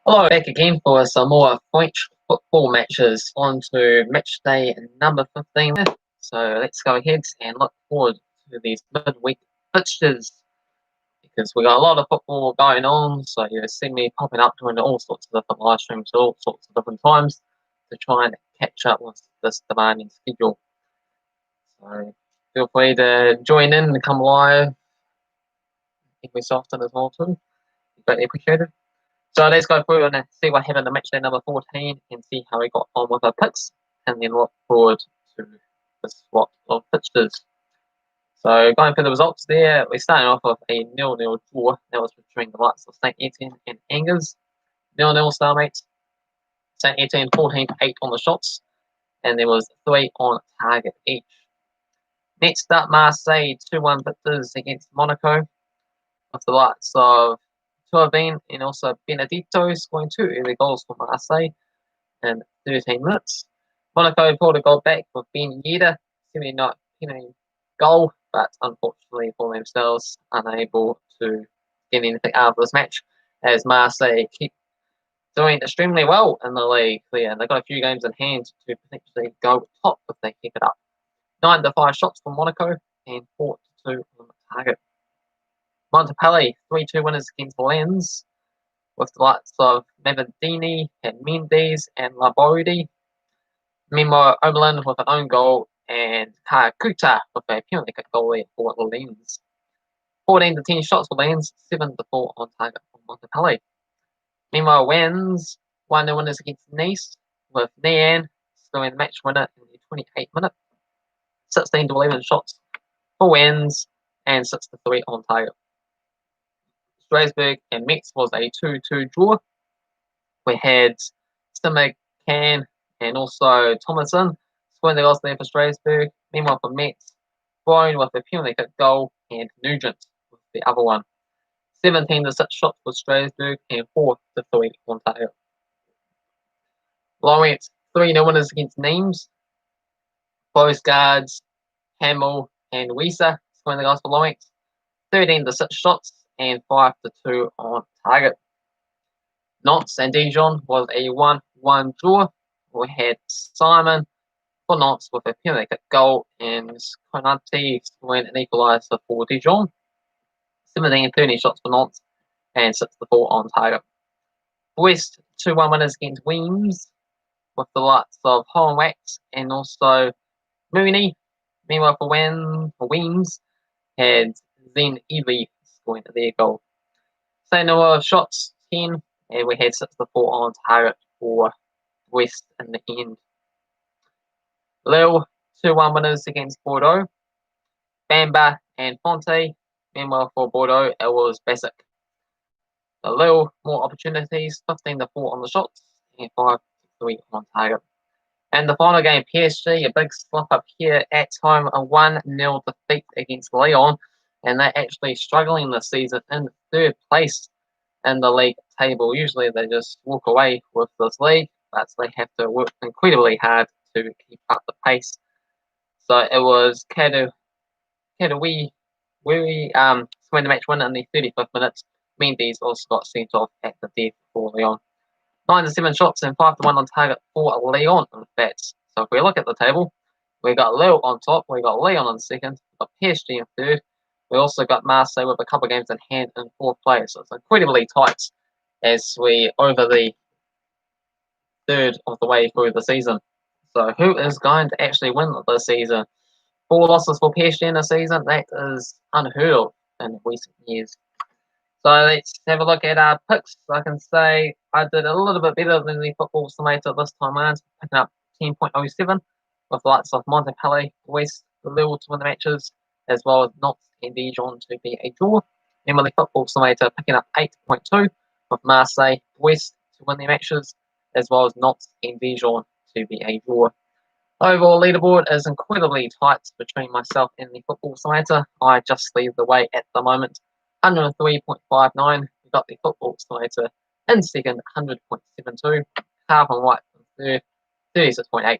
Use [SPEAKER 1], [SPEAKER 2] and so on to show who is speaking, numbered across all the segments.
[SPEAKER 1] Hello, back again for some more French football matches. On to match day number 15. So let's go ahead and look forward to these midweek fixtures because we got a lot of football going on. So you see me popping up doing all sorts of different live streams at all sorts of different times to try and catch up with this demanding schedule. So feel free to join in and come live every so often as well too. Greatly appreciated. So let's go through and see what happened in match day number 14 and see how we got on with our picks, and then look forward to this lot of fixtures. So going through the results there, we started off with a 0-0 draw. That was between the likes of St. Etienne and Angers. 0-0 stalemates. St. Etienne 14-8 on the shots, and there was 3 on target each. Next up, Marseille 2-1 victors against Monaco, with the likes of Turbine and also Benedetto scoring 2 early goals for Marseille in 13 minutes. Monaco pulled a goal back with Ben Yedder, 79th goal, but unfortunately for themselves, unable to get anything out of this match, as Marseille keep doing extremely well in the league there. They've got a few games in hand to potentially go top if they keep it up. 9-5 shots for Monaco and 4-2 on the target. Montpellier 3-2 winners against Lens, with the likes of Mavidini and Mendes and Laborde. Meanwhile, Oberlin with an own goal and Karakuta with a penalty kick goal there for Lens. 14-10 shots for Lens, 7-4 on target for Montpellier. Meanwhile, Wens 1-0 winners against Nice, with Nian scoring the match winner in the 28th minute. 16-11 shots for Wens and 6-3 on target. Strasbourg and Metz was a 2-2 draw. We had Stimmer-Can and also Thomason scoring the goals there for Strasbourg. Meanwhile, for Metz, Brown with a penalty kick goal and Nugent with the other one. 17-6 shots for Strasbourg and 4-3 on target. Lorient 3-0 winners against Nimes. Both guards, Hamill and Wieser scoring the goals for Lorient. 13-6 shots and 5-2 on target. Nantes and Dijon was a 1-1 draw. We had Simon for Nantes with a penalty kick goal and Konate scoring an equaliser for Dijon. 17-30 shots for Nantes and 6-4 on target. West 2-1 winners against Weems, with the likes of Hohenwax and also Mooney. Meanwhile, for Weems, had Zen Ely scoring their goal. Same number of shots, 10, and we had 6-4 on target for West in the end. Lille 2-1 winners against Bordeaux. Bamba and Fonte. Meanwhile, for Bordeaux, it was Basic. Lille more opportunities, 15-4 on the shots and 5-3 on target. And the final game, PSG, a big slip up here at home, a 1-0 defeat against Lyon, and they're actually struggling this season in third place in the league table. Usually they just walk away with this league, but they have to work incredibly hard to keep up the pace. So it was Kadawi scoring the match winner in the 35th minute. Mendes also got sent off at the death for Lyon. 9-7 shots and 5-1 on target for Lyon in fact. So if we look at the table, we got Lille on top, we got Lyon on second, we got PSG in third. We also got Marseille with a couple of games in hand in fourth place. So it's incredibly tight as we over the third of the way through the season. So who is going to actually win this season? 4 losses for PSG in a season, that is unheard of in recent years. So let's have a look at our picks. I can say I did a little bit better than the Football Simulator this time around, picking up 10.07 with the likes of Montpellier, West, Lille to win the matches, as well as Nantes and Dijon to be a draw. And with the Football Simulator picking up 8.2 with Marseille, West to win their matches, as well as Nantes and Dijon to be a draw. Overall leaderboard is incredibly tight between myself and the Football Simulator. I just lead the way at the moment. 103.59. We got the Football Simulator in second, 100.72. Cavan Wright in third, 36.86.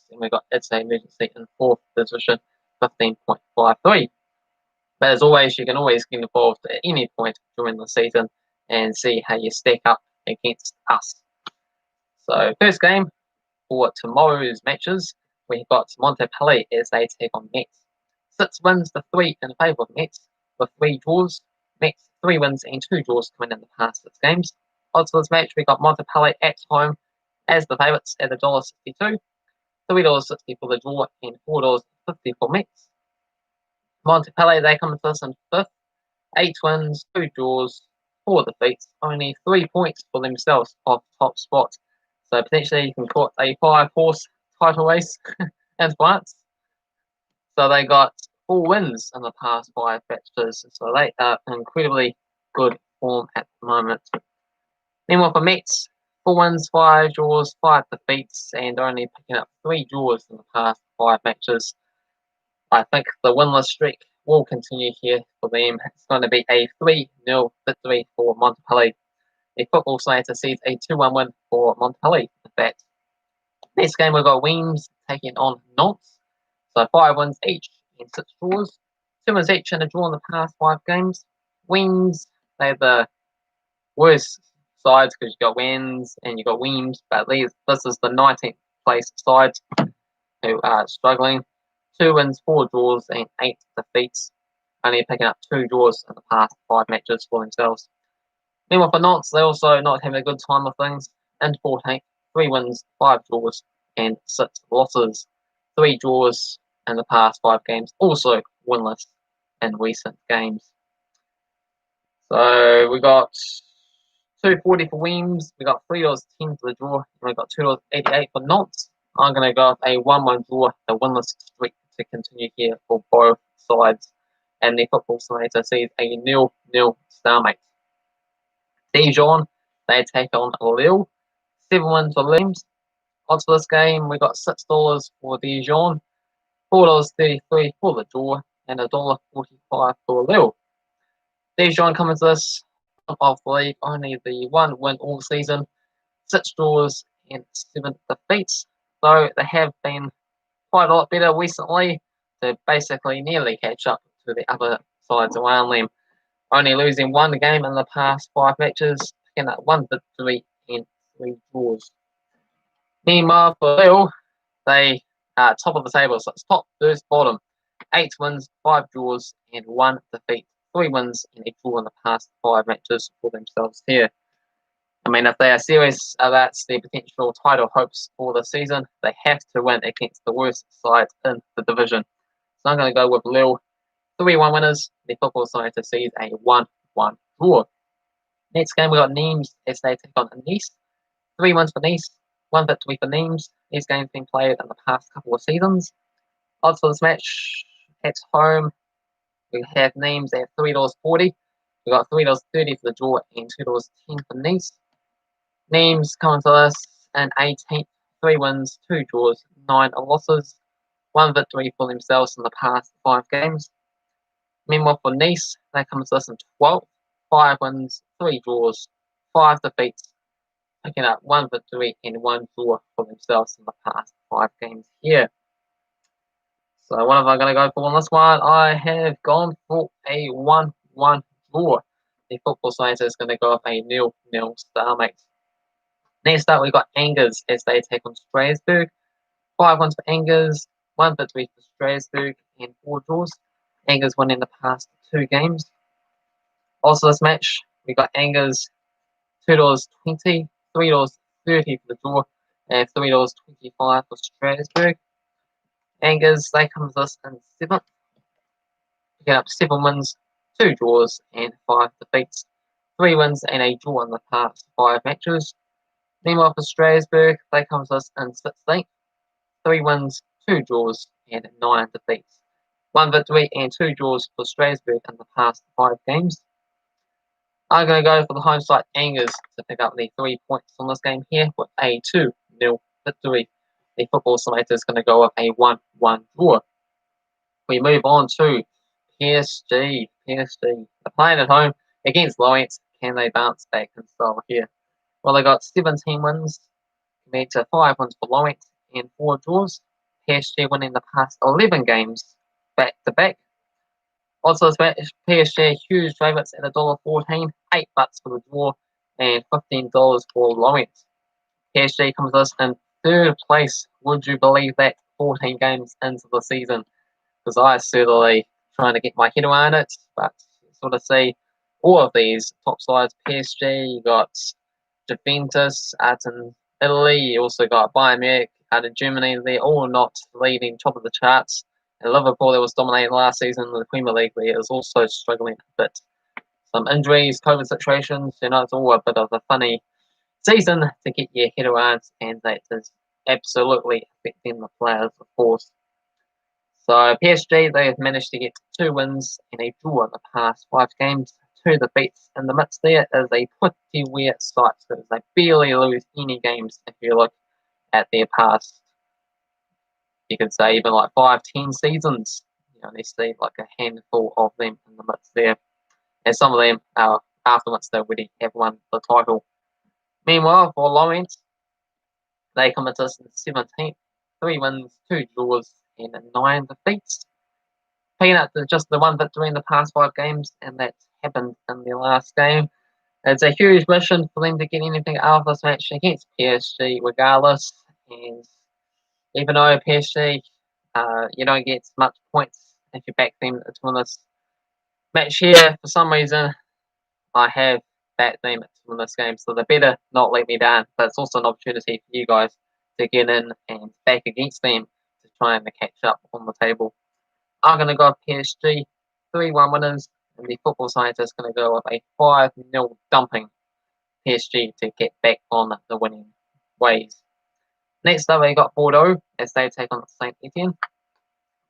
[SPEAKER 1] And we got It's a Emergency in fourth position, 15.53. But as always, you can always get involved at any point during the season and see how you stack up against us. So first game for tomorrow's matches, we've got Montpellier as they take on Metz. 6 wins to 3 in favour of Metz, with 3 draws. Metz 3 wins and 2 draws coming in the past 6 games. Odds for this match, we got Montpellier at home as the favourites at $1.62, $3.60 for the draw, and $4.50 for Metz. Montpellier, they come to us in 5th, 8 wins, 2 draws, 4 defeats, only 3 points for themselves off top spot. So potentially you can put a 5-horse title race in France. So they got 4 wins in the past 5 matches. So they are incredibly good form at the moment. Meanwhile for Metz, 4 wins, 5 draws, 5 defeats, and only picking up 3 draws in the past 5 matches. I think the winless streak will continue here for them. It's going to be a 3-0 victory for Montpellier. The Football Simulator sees a 2-1 win for Montpellier with that. Next game, we've got Reims taking on Nantes. So 5 wins each and 6 draws. 2 wins each and a draw in the past 5 games. Reims, they're the worst sides because you've got wins and you've got Reims, but this is the 19th place side who are struggling. 2 wins, 4 draws, and 8 defeats. Only picking up 2 draws in the past 5 matches for themselves. Meanwhile for Nantes, they're also not having a good time of things. In 14th, 3 wins, 5 draws, and 6 losses. 3 draws in the past 5 games, also winless in recent games. So we got $2.40 for Reims, we got $3.10 for the draw, and we got $2.88 for Nantes. I'm going to go with a 1-1 draw, the winless streak to continue here for both sides. And the Football Simulator sees a 0-0 stalemate. Dijon, they take on Lille. 7 wins for Reims. Odds for this game, we got $6 for Dijon, $4.33 for the draw, and $1.45 for Lille. Dijon coming to this of the league, only the 1 win all season, 6 draws, and 7 defeats. So they have been quite a lot better recently to basically nearly catch up to the other sides around them. Only losing 1 game in the past 5 matches, picking up 1 victory and 3 draws. Meanwhile for Lille, they are top of the table, so it's top, first, bottom. 8 wins, 5 draws, and 1 defeat. 3 wins and a draw in the past 5 matches for themselves here. I mean, if they are serious about their potential title hopes for the season, they have to win against the worst side in the division. So I'm going to go with Lille. 3-1 winners. The Football Simulator sees a 1-1 draw. Next game, we got Nimes as they take on Nice. 3 wins for Nice, 1 victory for Nimes. These games been played in the past couple of seasons. Odds for this match at home, we have Nimes at $3.40. We got $3.30 for the draw and $2.10 for Nice. Nimes coming to us in 18th, 3 wins, 2 draws, 9 losses, 1 victory for themselves in the past 5 games. Meanwhile for Nice, they come to us in 12th, 5 wins, 3 draws, 5 defeats, picking up 1 victory and 1 draw for themselves in the past 5 games here. So what am I going to go for on this one? I have gone for a 1-1 draw. The Football Simulator is going to go with a 0-0 stalemate. Next up, we got Angers as they take on Strasbourg. 5 wins for Angers, 1 victory for Strasbourg, and 4 draws. Angers winning the past 2 games. Also, this match, we got Angers $2.20, $3.30 for the draw, and $3.25 for Strasbourg. Angers, they come to us in 7th, picking up 7 wins, 2 draws, and 5 defeats. 3 wins and a draw in the past 5 matches. Meanwhile for Strasbourg, they come to us in 16th, 3 wins, 2 draws, and 9 defeats. 1 victory and 2 draws for Strasbourg in the past 5 games. I'm going to go for the home side Angers to pick up the 3 points on this game here with a 2-0 victory. The Football Simulator is going to go with a 1-1 draw. We move on to PSG. They're playing at home against Lorient. Can they bounce back in style here? Well, they got 17 wins compared to 5 wins for Lorient and 4 draws. PSG winning the past 11 games back to back. Also, this match, PSG huge favourites at $1.14, $8 for the draw, and $15 for Lawrence. PSG comes to us in third place. Would you believe that? 14 games into the season. Because I certainly trying to get my head around it, but sort of see all of these top sides. PSG, you got Juventus out in Italy, you also got Bayern Munich out in Germany. They're all not leading top of the charts. And Liverpool, that was dominating last season in the Premier League, there is also struggling a bit. Some injuries, COVID situations, it's all a bit of a funny season to get your head around, and that is absolutely affecting the players, of course. So PSG, they have managed to get 2 wins and a draw in the past 5 games. 2 defeats in the midst there is a pretty weird sight. So they barely lose any games if you look at their past, you could say even like 5-10 seasons. They see like a handful of them in the midst there. And some of them afterwards they already have won the title. Meanwhile, for Lawrence, they come into us in 17th. 3 wins, 2 draws, and 9 defeats. Peanut is just the 1 victory in the past 5 games, and that's happened in their last game. It's a huge mission for them to get anything out of this match against PSG, regardless. And even though PSG, you don't get much points if you back them to win this match here, for some reason, I have backed them to win this game, so they better not let me down. But it's also an opportunity for you guys to get in and back against them to try and catch up on the table. I'm going to go with PSG, 3-1 winners, and the football scientist is going to go with a 5-0 dumping PSG to get back on the winning ways. Next up, we got Bordeaux as they take on Saint Etienne.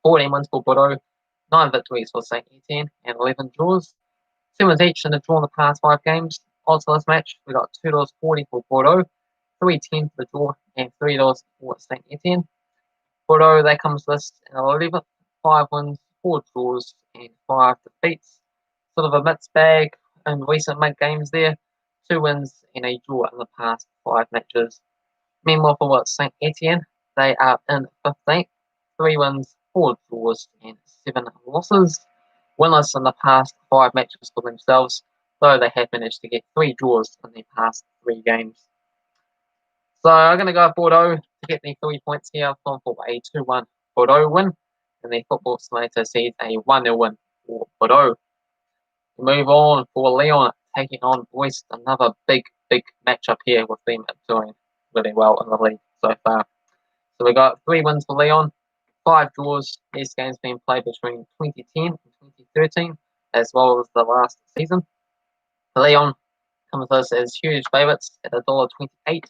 [SPEAKER 1] 14 wins for Bordeaux, 9 victories for Saint Etienne, and 11 draws. 7 each in the draw in the past 5 games. Odds for this match, we got $2.40 for Bordeaux, $3.10 for the draw, and $3 for Saint Etienne. Bordeaux, they comes this in 11th, 5 wins, 4 draws, and 5 defeats. Sort of a mixed bag in recent games there. 2 wins and a draw in the past 5 matches. Meanwhile, for Saint Etienne, they are in 15th. 3 wins, 4 draws, and 7 losses. Winless in the past 5 matches for themselves, though they have managed to get 3 draws in the past 3 games. So I'm going to go with Bordeaux to get the 3 points here. I've gone for a 2-1 Bordeaux win, and the football simulator sees a 1-0 win for Bordeaux. Move on for Lyon, taking on Brest. Another big matchup here with them doing really well in the league so far. So we got 3 wins for Lyon, 5 draws. These games being played between 2010 and 2013, as well as the last season. Lyon comes to us as huge favourites at $1.28,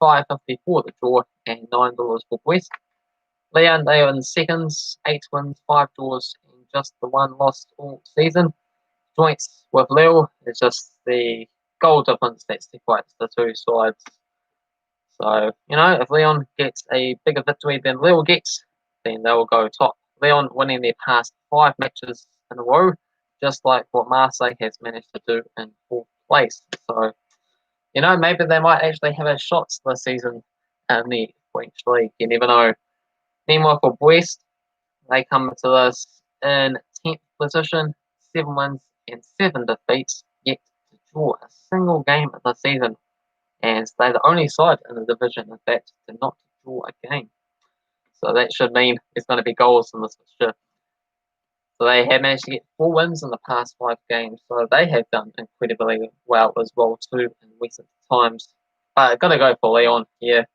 [SPEAKER 1] $5.50 for the draw, and $9 for Brest. Lyon, they are in seconds, 8 wins, 5 draws, and just the 1 loss all season. Joints with Lille, it's just the goal difference that separates the 2 sides. So, if Lyon gets a bigger victory than Lille gets, then they will go top. Lyon winning their past 5 matches in a row, just like what Marseille has managed to do in 4th place. So, maybe they might actually have a shot this season in the French League. You never know. Meanwhile, for Brest, they come to this in 10th position, 7 wins and 7 defeats, yet to draw a single game of the season. And they're the only side in the division, in fact, to not draw a game. So that should mean there's going to be goals in this fixture. So they have managed to get 4 wins in the past 5 games. So they have done incredibly well as well too in recent times. But I've got to go for Lyon here.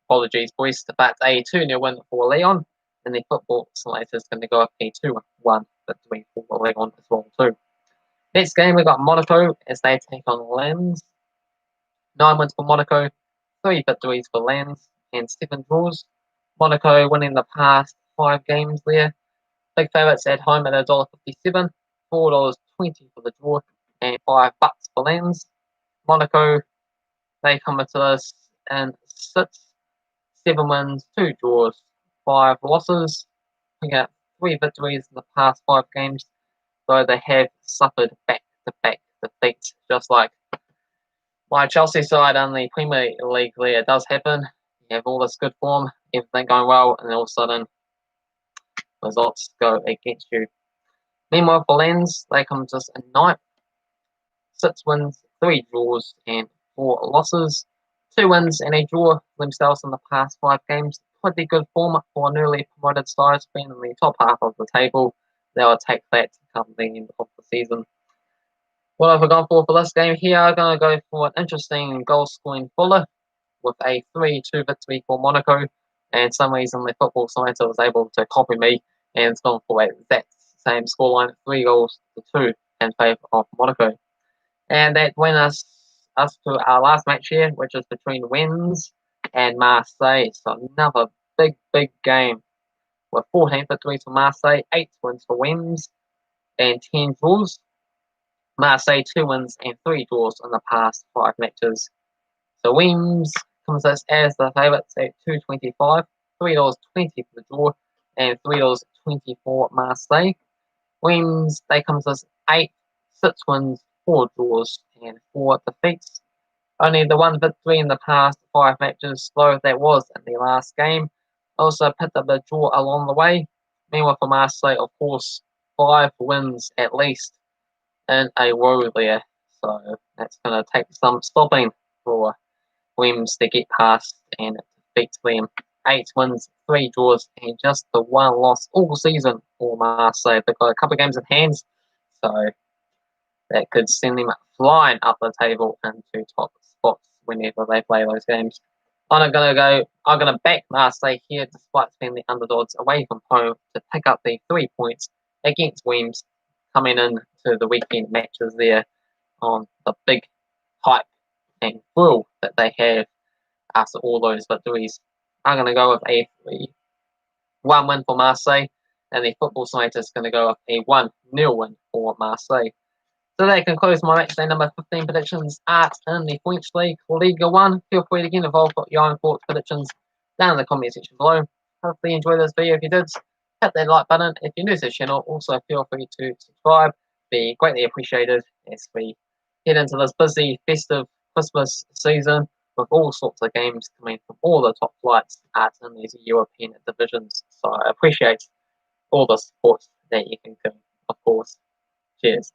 [SPEAKER 1] Apologies, boys, but a 2-0 win for Lyon. And the football simulator is going to go up a 2-1 victory for Lyon as well too. Next game, we've got Monaco as they take on Lens. 9 wins for Monaco, 3 victories for Lens, and 7 draws. Monaco winning the past 5 games there. Big favourites at home at $1.57, $4.20 for the draw, and $5 for Lens. Monaco, they come into this in 7 wins, 2 draws, 5 losses. We got 3 victories in the past 5 games, though they have suffered back-to-back defeats, just like my Chelsea side in the Premier League there. It does happen. You have all this good form, everything going well, and all of a sudden, results go against you. Meanwhile, for Lens, they come to us in 9th. 6 wins, 3 draws and 4 losses. 2 wins and a draw themselves in the past 5 games. Pretty good form for newly promoted sides, being in the top half of the table. They'll take that come the end of the season. What have I gone for this game here? I'm going to go for an interesting goal-scoring fuller with a 3-2 victory for Monaco. And some reason the football science was able to copy me and it's gone for that same scoreline, 3 goals to 2 in favour of Monaco. And that went us to our last match here, which is between Rennes and Marseille. So another big game with 14 victories for Marseille, 8 wins for Rennes, and 10 draws. Marseille 2 wins and 3 draws in the past 5 matches. So Rennes comes as the favourites at $2.25, $3.20 for the draw, and $3.20 for Marseille. Rennes, they comes as 8, 6 wins, 4 draws, and 4 defeats. Only the 1 victory in the past 5 matches, though that was in the last game. Also picked up a draw along the way. Meanwhile for Marseille, of course, 5 wins at least in a row there. So that's going to take some stopping for Rennes to get past and defeat them. 8 wins, 3 draws, and just the 1 loss all season for Marseille. They've got a couple of games in hand, so that could send them flying up the table into top spots whenever they play those games. I'm gonna back Marseille here despite being the underdogs away from home to pick up the 3 points against Rennes coming in to the weekend matches there on the big hype and thrill that they have after all those victories. I'm going to go with a 1 win for Marseille, and the football scientist is going to go with a 1-0 win for Marseille. So that concludes my matchday number 15 predictions at in the French League Ligue 1. Feel free to get involved with your own thoughts predictions down in the comment section below. Hopefully you enjoyed this video. If you did, hit that like button. If you're new to the channel, also feel free to subscribe. Be greatly appreciated as we head into this busy, festive Christmas season with all sorts of games coming from all the top flights at in these European divisions. So I appreciate all the support that you can give, of course. Cheers.